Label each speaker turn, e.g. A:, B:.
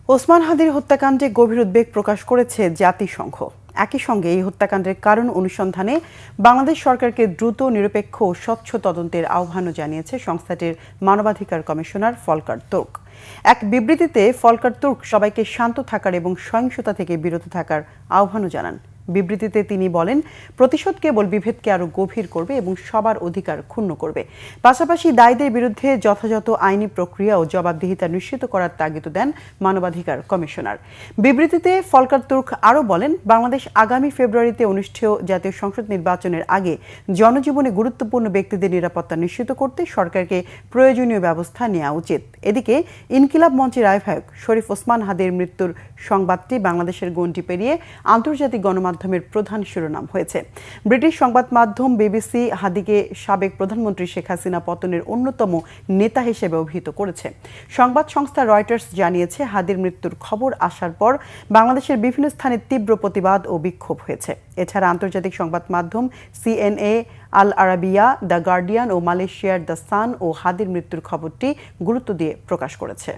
A: ওসমান হাদির হত্যাকাণ্ডে গভীর উদ্বেগ প্রকাশ করেছে জাতিসংঘ। একই সঙ্গে এই হত্যাকাণ্ডের কারণ অনুসন্ধানে বাংলাদেশ সরকারকে দ্রুত, নিরপেক্ষ ও স্বচ্ছ তদন্তের আহ্বানও জানিয়েছে সংস্থাটির মানবাধিকার কমিশনার ফলকার তুর্ক। এক বিবৃতিতে ফলকার তুর্ক সবাইকে শান্ত থাকার এবং সহিংসতা থেকে বিরত থাকার আহ্বানও জানান। বিবৃতিতে তিনি বলেন, প্রতিশোধ কেবল বিভেদকে আরও গভীর করবে এবং সবার অধিকার ক্ষুণ্ণ করবে। পাশাপাশি দায়ীদের বিরুদ্ধে যথাযথ আইনি প্রক্রিয়া ও জবাবদিহিতা নিশ্চিত করার তাগিদ দেন মানবাধিকার কমিশনার। বিবৃতিতে ফলকার তুর্ক আরও বলেন, বাংলাদেশ আগামী ফেব্রুয়ারিতে অনুষ্ঠেয় জাতীয় সংসদ নির্বাচনের আগে জনজীবনে গুরুত্বপূর্ণ ব্যক্তিদের নিরাপত্তা নিশ্চিত করতে সরকারকে প্রয়োজনীয় ব্যবস্থা নেওয়া উচিত। এদিকে ইনকিলাব মঞ্চের আহ্বায়ক শরীফ ওসমান হাদির মৃত্যুর সংবাদটি বাংলাদেশের গণ্ডি পেরিয়ে আন্তর্জাতিক গণমাধ্যমের প্রধান শিরোনাম হয়েছে। ব্রিটিশ সংবাদ মাধ্যম বিবিসি হাদিকে সাবেক প্রধানমন্ত্রী শেখ হাসিনা পতনের অন্যতম নেতা হিসেবে অভিহিত করেছে। সংবাদ সংস্থা রয়টার্স জানিয়েছে, হাদির মৃত্যুর খবর আসার পর বাংলাদেশের বিভিন্ন স্থানে তীব্র প্রতিবাদ ও বিক্ষোভ হয়েছে। এছাড়া আন্তর্জাতিক সংবাদ মাধ্যম CNA, Al Arabiya, the Guardian ও মালয়েশিয়ার দ্য সান ও হাদির মৃত্যুর খবরটি গুরুত্ব দিয়ে প্রকাশ করেছে।